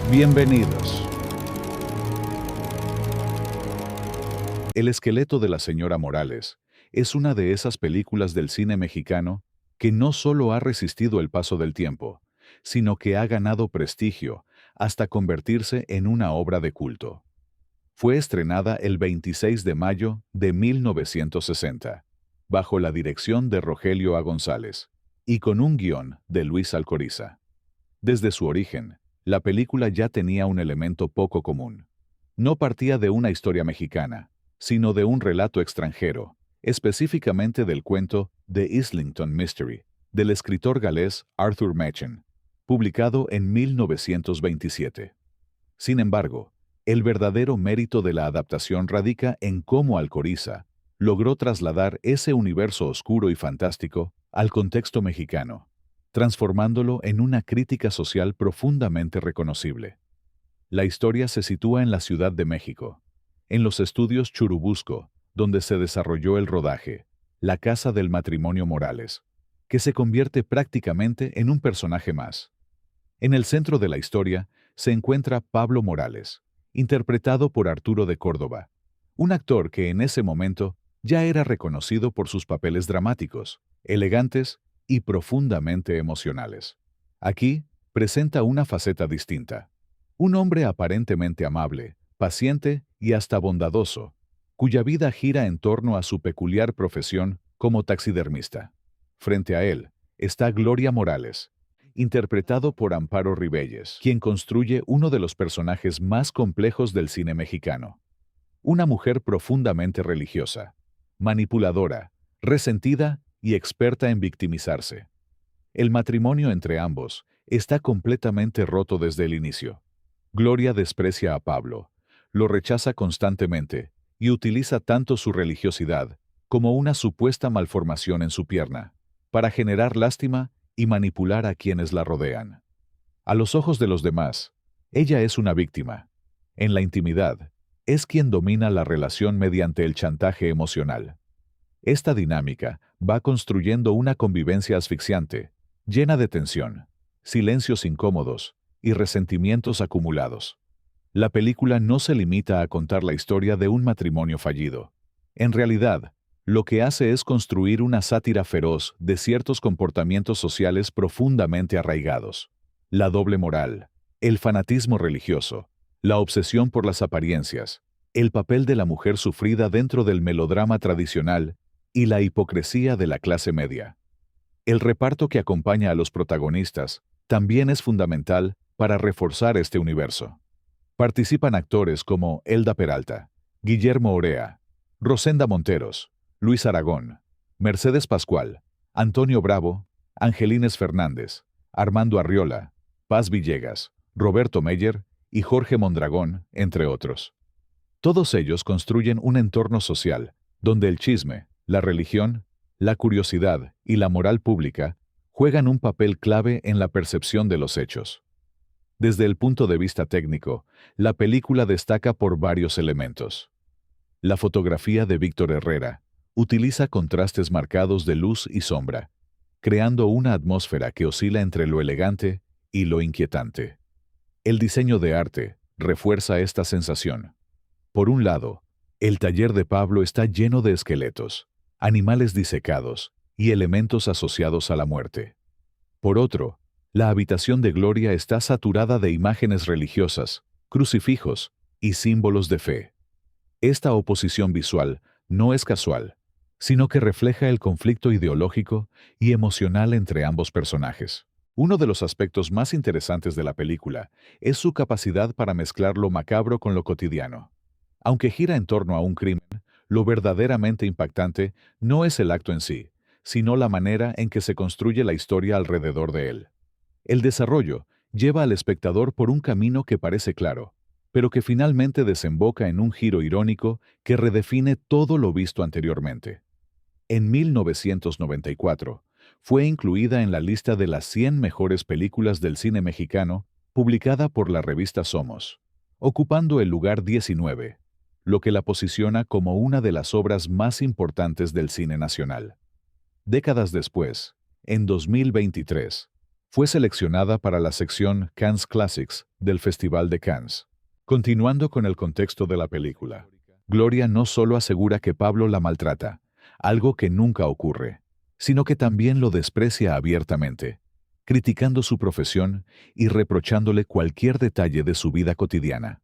Bienvenidos. El esqueleto de la señora Morales es una de esas películas del cine mexicano que no solo ha resistido el paso del tiempo, sino que ha ganado prestigio hasta convertirse en una obra de culto. Fue estrenada el 26 de mayo de 1960, bajo la dirección de Rogelio A. González, y con un guión de Luis Alcoriza. Desde su origen, la película ya tenía un elemento poco común. No partía de una historia mexicana, sino de un relato extranjero, específicamente del cuento The Islington Mystery, del escritor galés Arthur Machen, publicado en 1927. Sin embargo, el verdadero mérito de la adaptación radica en cómo Alcoriza logró trasladar ese universo oscuro y fantástico al contexto mexicano, transformándolo en una crítica social profundamente reconocible. La historia se sitúa en la Ciudad de México, en los estudios Churubusco, donde se desarrolló el rodaje, la casa del matrimonio Morales, que se convierte prácticamente en un personaje más. En el centro de la historia se encuentra Pablo Morales, interpretado por Arturo de Córdoba, un actor que en ese momento ya era reconocido por sus papeles dramáticos, elegantes y profundamente emocionales. Aquí presenta una faceta distinta. Un hombre aparentemente amable, paciente y hasta bondadoso, cuya vida gira en torno a su peculiar profesión como taxidermista. Frente a él está Gloria Morales, interpretado por Amparo Rivelles, quien construye uno de los personajes más complejos del cine mexicano. Una mujer profundamente religiosa, manipuladora, resentida y experta en victimizarse. El matrimonio entre ambos está completamente roto desde el inicio. Gloria desprecia a Pablo, lo rechaza constantemente y utiliza tanto su religiosidad como una supuesta malformación en su pierna, para generar lástima y manipular a quienes la rodean. A los ojos de los demás, ella es una víctima. En la intimidad, es quien domina la relación mediante el chantaje emocional. Esta dinámica va construyendo una convivencia asfixiante, llena de tensión, silencios incómodos y resentimientos acumulados. La película no se limita a contar la historia de un matrimonio fallido. En realidad, lo que hace es construir una sátira feroz de ciertos comportamientos sociales profundamente arraigados. La doble moral, el fanatismo religioso, la obsesión por las apariencias, el papel de la mujer sufrida dentro del melodrama tradicional y la hipocresía de la clase media. El reparto que acompaña a los protagonistas también es fundamental para reforzar este universo. Participan actores como Elda Peralta, Guillermo Orea, Rosenda Monteros, Luis Aragón, Mercedes Pascual, Antonio Bravo, Angelines Fernández, Armando Arriola, Paz Villegas, Roberto Meyer y Jorge Mondragón, entre otros. Todos ellos construyen un entorno social donde el chisme, la religión, la curiosidad y la moral pública juegan un papel clave en la percepción de los hechos. Desde el punto de vista técnico, la película destaca por varios elementos. La fotografía de Víctor Herrera utiliza contrastes marcados de luz y sombra, creando una atmósfera que oscila entre lo elegante y lo inquietante. El diseño de arte refuerza esta sensación. Por un lado, el taller de Pablo está lleno de esqueletos, animales disecados y elementos asociados a la muerte. Por otro, la habitación de Gloria está saturada de imágenes religiosas, crucifijos y símbolos de fe. Esta oposición visual no es casual, sino que refleja el conflicto ideológico y emocional entre ambos personajes. Uno de los aspectos más interesantes de la película es su capacidad para mezclar lo macabro con lo cotidiano. Aunque gira en torno a un crimen, lo verdaderamente impactante no es el acto en sí, sino la manera en que se construye la historia alrededor de él. El desarrollo lleva al espectador por un camino que parece claro, pero que finalmente desemboca en un giro irónico que redefine todo lo visto anteriormente. En 1994, fue incluida en la lista de las 100 mejores películas del cine mexicano, publicada por la revista Somos, ocupando el lugar 19, lo que la posiciona como una de las obras más importantes del cine nacional. Décadas después, en 2023, Fue seleccionada para la sección Cannes Classics del Festival de Cannes. Continuando con el contexto de la película, Gloria no solo asegura que Pablo la maltrata, algo que nunca ocurre, sino que también lo desprecia abiertamente, criticando su profesión y reprochándole cualquier detalle de su vida cotidiana.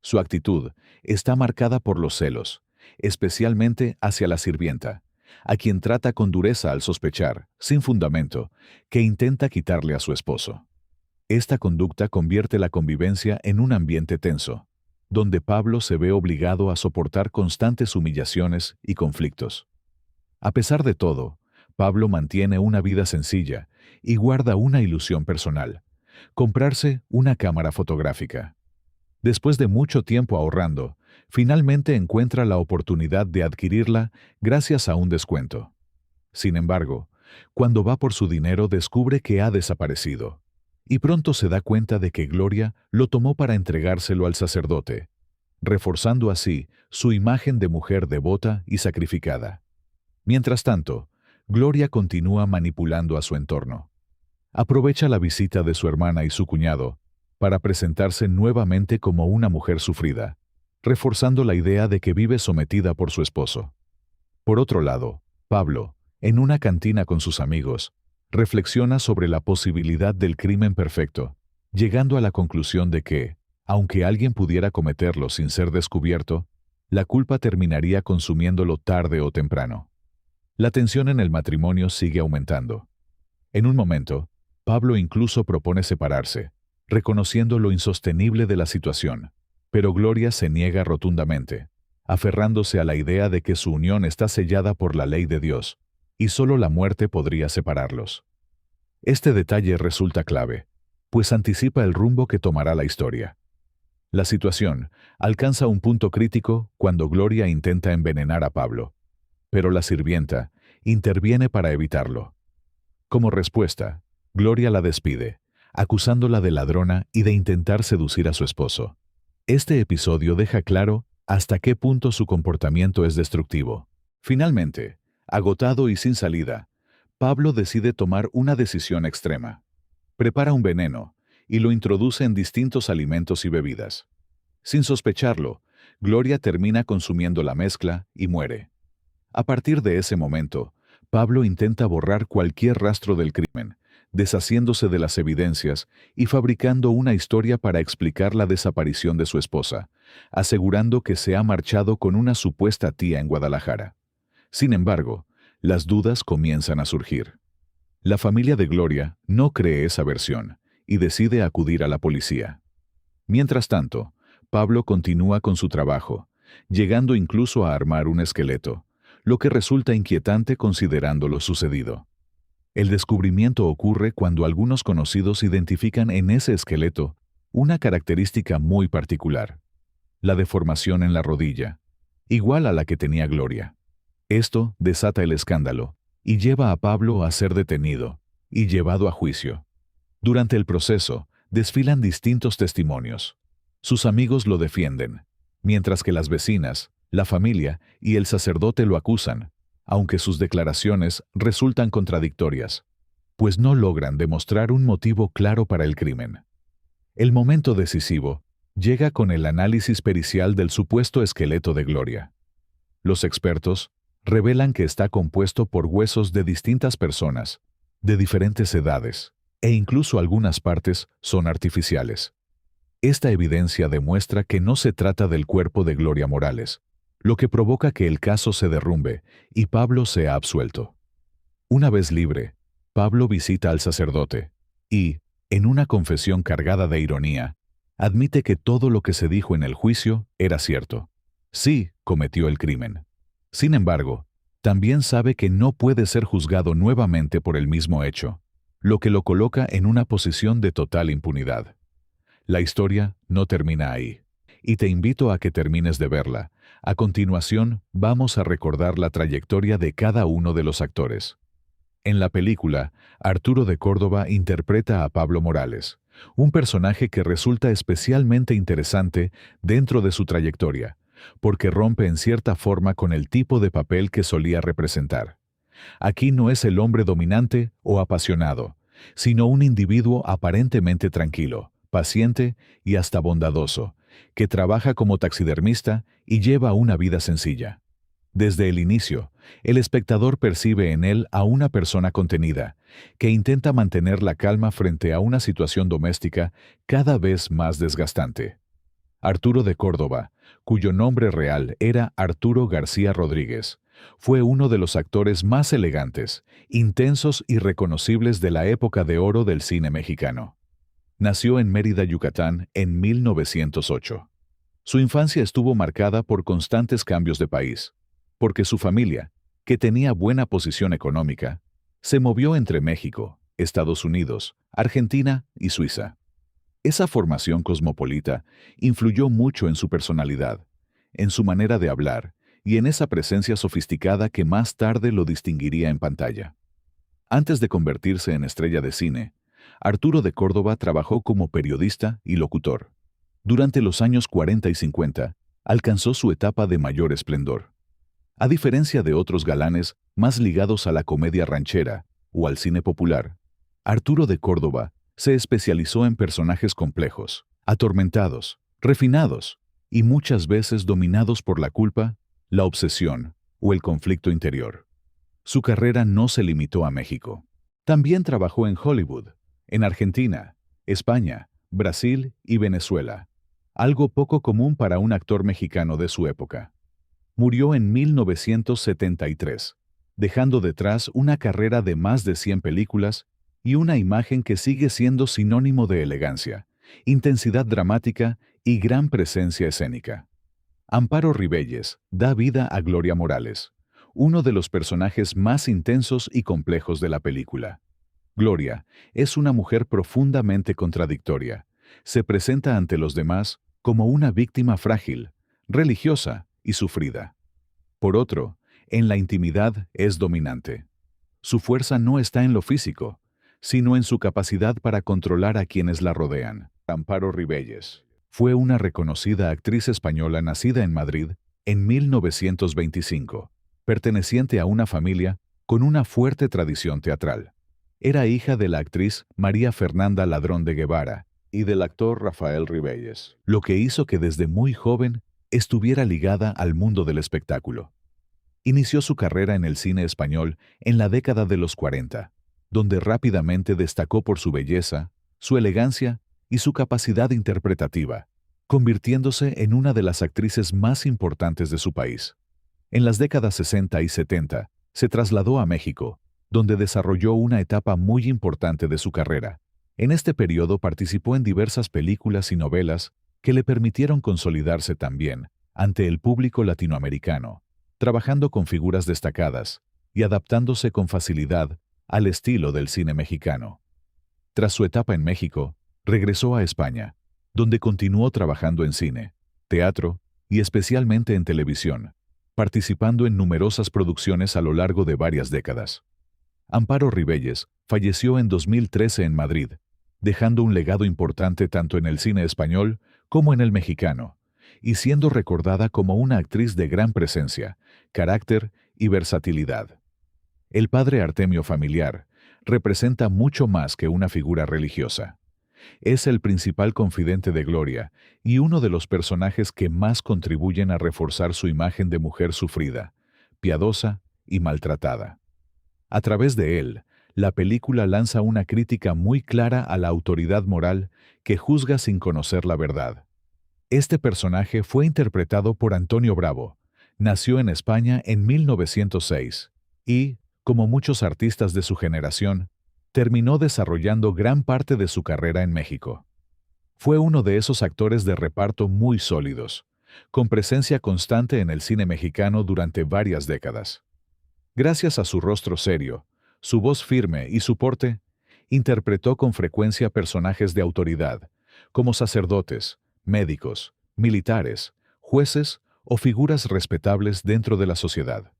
Su actitud está marcada por los celos, especialmente hacia la sirvienta, a quien trata con dureza al sospechar, sin fundamento, que intenta quitarle a su esposo. Esta conducta convierte la convivencia en un ambiente tenso, donde Pablo se ve obligado a soportar constantes humillaciones y conflictos. A pesar de todo, Pablo mantiene una vida sencilla y guarda una ilusión personal: comprarse una cámara fotográfica. Después de mucho tiempo ahorrando, finalmente encuentra la oportunidad de adquirirla gracias a un descuento. Sin embargo, cuando va por su dinero descubre que ha desaparecido, y pronto se da cuenta de que Gloria lo tomó para entregárselo al sacerdote, reforzando así su imagen de mujer devota y sacrificada. Mientras tanto, Gloria continúa manipulando a su entorno. Aprovecha la visita de su hermana y su cuñado para presentarse nuevamente como una mujer sufrida, reforzando la idea de que vive sometida por su esposo. Por otro lado, Pablo, en una cantina con sus amigos, reflexiona sobre la posibilidad del crimen perfecto, llegando a la conclusión de que, aunque alguien pudiera cometerlo sin ser descubierto, la culpa terminaría consumiéndolo tarde o temprano. La tensión en el matrimonio sigue aumentando. En un momento, Pablo incluso propone separarse, reconociendo lo insostenible de la situación, pero Gloria se niega rotundamente, aferrándose a la idea de que su unión está sellada por la ley de Dios, y solo la muerte podría separarlos. Este detalle resulta clave, pues anticipa el rumbo que tomará la historia. La situación alcanza un punto crítico cuando Gloria intenta envenenar a Pablo, pero la sirvienta interviene para evitarlo. Como respuesta, Gloria la despide, acusándola de ladrona y de intentar seducir a su esposo. Este episodio deja claro hasta qué punto su comportamiento es destructivo. Finalmente, agotado y sin salida, Pablo decide tomar una decisión extrema. Prepara un veneno y lo introduce en distintos alimentos y bebidas. Sin sospecharlo, Gloria termina consumiendo la mezcla y muere. A partir de ese momento, Pablo intenta borrar cualquier rastro del crimen, deshaciéndose de las evidencias y fabricando una historia para explicar la desaparición de su esposa, asegurando que se ha marchado con una supuesta tía en Guadalajara. Sin embargo, las dudas comienzan a surgir. La familia de Gloria no cree esa versión y decide acudir a la policía. Mientras tanto, Pablo continúa con su trabajo, llegando incluso a armar un esqueleto, lo que resulta inquietante considerando lo sucedido. El descubrimiento ocurre cuando algunos conocidos identifican en ese esqueleto una característica muy particular: la deformación en la rodilla, igual a la que tenía Gloria. Esto desata el escándalo y lleva a Pablo a ser detenido y llevado a juicio. Durante el proceso, desfilan distintos testimonios. Sus amigos lo defienden, mientras que las vecinas, la familia y el sacerdote lo acusan, aunque sus declaraciones resultan contradictorias, pues no logran demostrar un motivo claro para el crimen. El momento decisivo llega con el análisis pericial del supuesto esqueleto de Gloria. Los expertos revelan que está compuesto por huesos de distintas personas, de diferentes edades, e incluso algunas partes son artificiales. Esta evidencia demuestra que no se trata del cuerpo de Gloria Morales, lo que provoca que el caso se derrumbe y Pablo sea absuelto. Una vez libre, Pablo visita al sacerdote y, en una confesión cargada de ironía, admite que todo lo que se dijo en el juicio era cierto. Sí, cometió el crimen. Sin embargo, también sabe que no puede ser juzgado nuevamente por el mismo hecho, lo que lo coloca en una posición de total impunidad. La historia no termina ahí, y te invito a que termines de verla. A continuación, vamos a recordar la trayectoria de cada uno de los actores. En la película, Arturo de Córdoba interpreta a Pablo Morales, un personaje que resulta especialmente interesante dentro de su trayectoria, porque rompe en cierta forma con el tipo de papel que solía representar. Aquí no es el hombre dominante o apasionado, sino un individuo aparentemente tranquilo, paciente y hasta bondadoso, que trabaja como taxidermista y lleva una vida sencilla. Desde el inicio, el espectador percibe en él a una persona contenida, que intenta mantener la calma frente a una situación doméstica cada vez más desgastante. Arturo de Córdoba, cuyo nombre real era Arturo García Rodríguez, fue uno de los actores más elegantes, intensos y reconocibles de la época de oro del cine mexicano. Nació en Mérida, Yucatán, en 1908. Su infancia estuvo marcada por constantes cambios de país, porque su familia, que tenía buena posición económica, se movió entre México, Estados Unidos, Argentina y Suiza. Esa formación cosmopolita influyó mucho en su personalidad, en su manera de hablar y en esa presencia sofisticada que más tarde lo distinguiría en pantalla. Antes de convertirse en estrella de cine, Arturo de Córdoba trabajó como periodista y locutor. Durante los años 40 y 50, alcanzó su etapa de mayor esplendor. A diferencia de otros galanes más ligados a la comedia ranchera o al cine popular, Arturo de Córdoba se especializó en personajes complejos, atormentados, refinados y muchas veces dominados por la culpa, la obsesión o el conflicto interior. Su carrera no se limitó a México. También trabajó en Hollywood, en Argentina, España, Brasil y Venezuela, algo poco común para un actor mexicano de su época. Murió en 1973, dejando detrás una carrera de más de 100 películas y una imagen que sigue siendo sinónimo de elegancia, intensidad dramática y gran presencia escénica. Amparo Rivelles da vida a Gloria Morales, uno de los personajes más intensos y complejos de la película. Gloria es una mujer profundamente contradictoria. Se presenta ante los demás como una víctima frágil, religiosa y sufrida. Por otro, en la intimidad es dominante. Su fuerza no está en lo físico, sino en su capacidad para controlar a quienes la rodean. Amparo Rivelles fue una reconocida actriz española nacida en Madrid en 1925, perteneciente a una familia con una fuerte tradición teatral. Era hija de la actriz María Fernanda Ladrón de Guevara y del actor Rafael Rivelles, lo que hizo que desde muy joven estuviera ligada al mundo del espectáculo. Inició su carrera en el cine español en la década de los 40, donde rápidamente destacó por su belleza, su elegancia y su capacidad interpretativa, convirtiéndose en una de las actrices más importantes de su país. En las décadas 60 y 70, se trasladó a México, donde desarrolló una etapa muy importante de su carrera. En este periodo participó en diversas películas y novelas que le permitieron consolidarse también ante el público latinoamericano, trabajando con figuras destacadas y adaptándose con facilidad al estilo del cine mexicano. Tras su etapa en México, regresó a España, donde continuó trabajando en cine, teatro y especialmente en televisión, participando en numerosas producciones a lo largo de varias décadas. Amparo Rivelles falleció en 2013 en Madrid, dejando un legado importante tanto en el cine español como en el mexicano, y siendo recordada como una actriz de gran presencia, carácter y versatilidad. El padre Artemio familiar representa mucho más que una figura religiosa. Es el principal confidente de Gloria y uno de los personajes que más contribuyen a reforzar su imagen de mujer sufrida, piadosa y maltratada. A través de él, la película lanza una crítica muy clara a la autoridad moral que juzga sin conocer la verdad. Este personaje fue interpretado por Antonio Bravo. Nació en España en 1906 y, como muchos artistas de su generación, terminó desarrollando gran parte de su carrera en México. Fue uno de esos actores de reparto muy sólidos, con presencia constante en el cine mexicano durante varias décadas. Gracias a su rostro serio, su voz firme y su porte, interpretó con frecuencia personajes de autoridad, como sacerdotes, médicos, militares, jueces o figuras respetables dentro de la sociedad.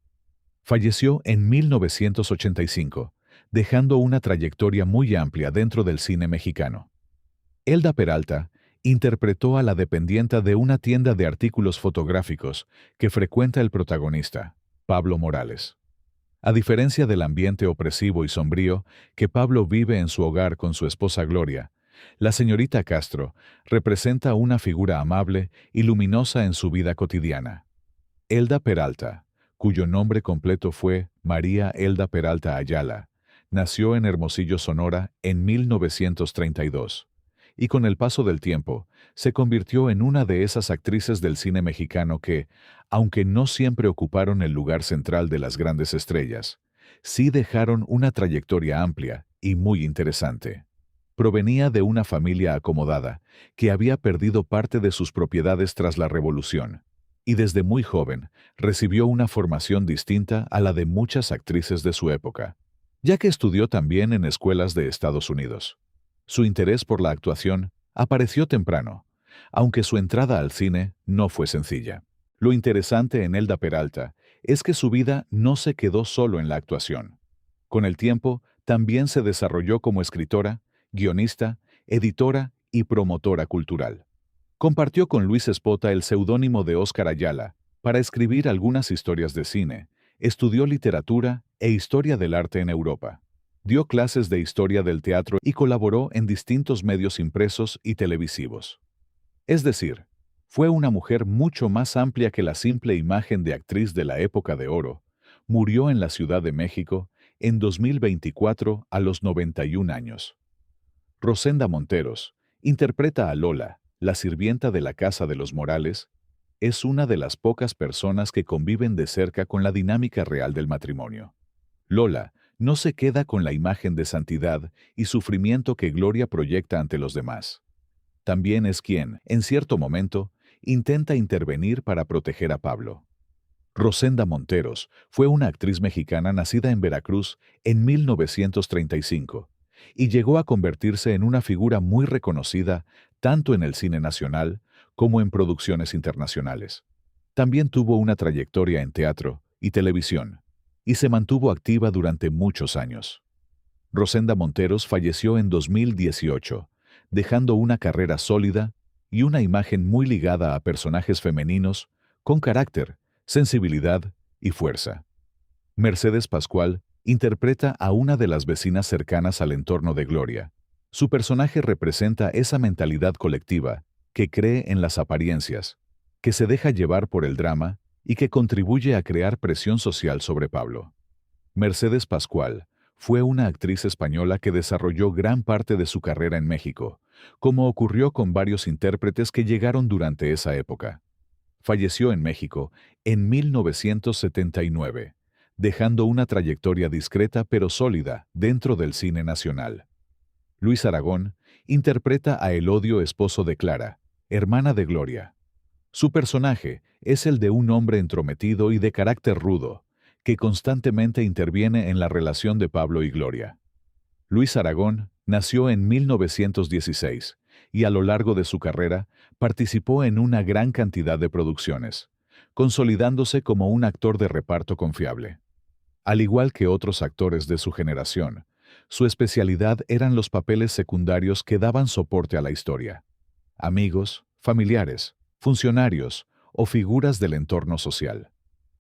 Falleció en 1985, dejando una trayectoria muy amplia dentro del cine mexicano. Elda Peralta interpretó a la dependienta de una tienda de artículos fotográficos que frecuenta el protagonista, Pablo Morales. A diferencia del ambiente opresivo y sombrío que Pablo vive en su hogar con su esposa Gloria, la señorita Castro representa una figura amable y luminosa en su vida cotidiana. Elda Peralta, cuyo nombre completo fue María Elda Peralta Ayala, nació en Hermosillo, Sonora, en 1932, y con el paso del tiempo, se convirtió en una de esas actrices del cine mexicano que, aunque no siempre ocuparon el lugar central de las grandes estrellas, sí dejaron una trayectoria amplia y muy interesante. Provenía de una familia acomodada, que había perdido parte de sus propiedades tras la Revolución, y desde muy joven recibió una formación distinta a la de muchas actrices de su época, ya que estudió también en escuelas de Estados Unidos. Su interés por la actuación apareció temprano, aunque su entrada al cine no fue sencilla. Lo interesante en Elda Peralta es que su vida no se quedó solo en la actuación. Con el tiempo, también se desarrolló como escritora, guionista, editora y promotora cultural. Compartió con Luis Espota el seudónimo de Óscar Ayala para escribir algunas historias de cine, estudió literatura e historia del arte en Europa. Dio clases de historia del teatro y colaboró en distintos medios impresos y televisivos. Es decir, fue una mujer mucho más amplia que la simple imagen de actriz de la época de oro. Murió en la Ciudad de México en 2024 a los 91 años. Rosenda Monteros interpreta a Lola, la sirvienta de la Casa de los Morales. Es una de las pocas personas que conviven de cerca con la dinámica real del matrimonio. Lola no se queda con la imagen de santidad y sufrimiento que Gloria proyecta ante los demás. También es quien, en cierto momento, intenta intervenir para proteger a Pablo. Rosenda Monteros fue una actriz mexicana nacida en Veracruz en 1935 y llegó a convertirse en una figura muy reconocida tanto en el cine nacional como en producciones internacionales. También tuvo una trayectoria en teatro y televisión, y se mantuvo activa durante muchos años. Rosenda Monteros falleció en 2018, dejando una carrera sólida y una imagen muy ligada a personajes femeninos con carácter, sensibilidad y fuerza. Mercedes Pascual interpreta a una de las vecinas cercanas al entorno de Gloria. Su personaje representa esa mentalidad colectiva que cree en las apariencias, que se deja llevar por el drama y que contribuye a crear presión social sobre Pablo. Mercedes Pascual fue una actriz española que desarrolló gran parte de su carrera en México, como ocurrió con varios intérpretes que llegaron durante esa época. Falleció en México en 1979, dejando una trayectoria discreta pero sólida dentro del cine nacional. Luis Aragón interpreta a Elodio, esposo de Clara, hermana de Gloria. Su personaje es el de un hombre entrometido y de carácter rudo, que constantemente interviene en la relación de Pablo y Gloria. Luis Aragón nació en 1916 y a lo largo de su carrera participó en una gran cantidad de producciones, consolidándose como un actor de reparto confiable. Al igual que otros actores de su generación, su especialidad eran los papeles secundarios que daban soporte a la historia. Amigos, familiares, funcionarios o figuras del entorno social.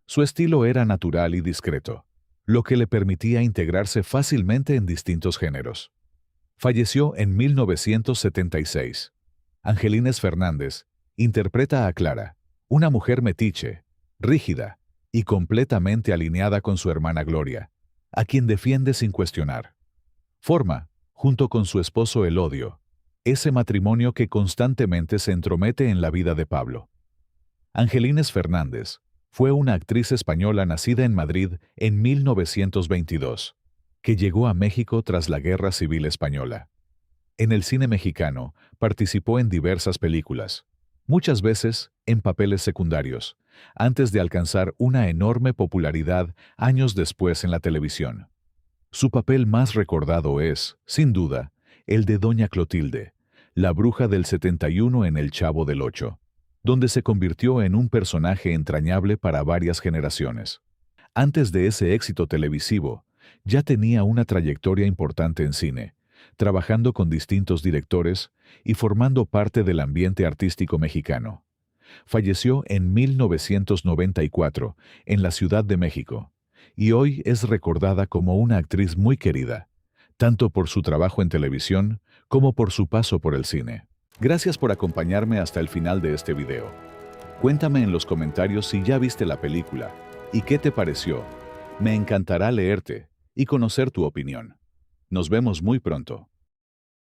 Su estilo era natural y discreto, lo que le permitía integrarse fácilmente en distintos géneros. Falleció en 1976. Angelines Fernández interpreta a Clara, una mujer metiche, rígida y completamente alineada con su hermana Gloria, a quien defiende sin cuestionar. Forma, junto con su esposo Elodio, ese matrimonio que constantemente se entromete en la vida de Pablo. Angelines Fernández fue una actriz española nacida en Madrid en 1922, que llegó a México tras la Guerra Civil Española. En el cine mexicano participó en diversas películas, muchas veces en papeles secundarios, antes de alcanzar una enorme popularidad años después en la televisión. Su papel más recordado es, sin duda, el de Doña Clotilde, la bruja del 71 en El Chavo del Ocho, donde se convirtió en un personaje entrañable para varias generaciones. Antes de ese éxito televisivo, ya tenía una trayectoria importante en cine, trabajando con distintos directores y formando parte del ambiente artístico mexicano. Falleció en 1994 en la Ciudad de México y hoy es recordada como una actriz muy querida, tanto por su trabajo en televisión como por su paso por el cine. Gracias por acompañarme hasta el final de este video. Cuéntame en los comentarios si ya viste la película y qué te pareció. Me encantará leerte y conocer tu opinión. Nos vemos muy pronto.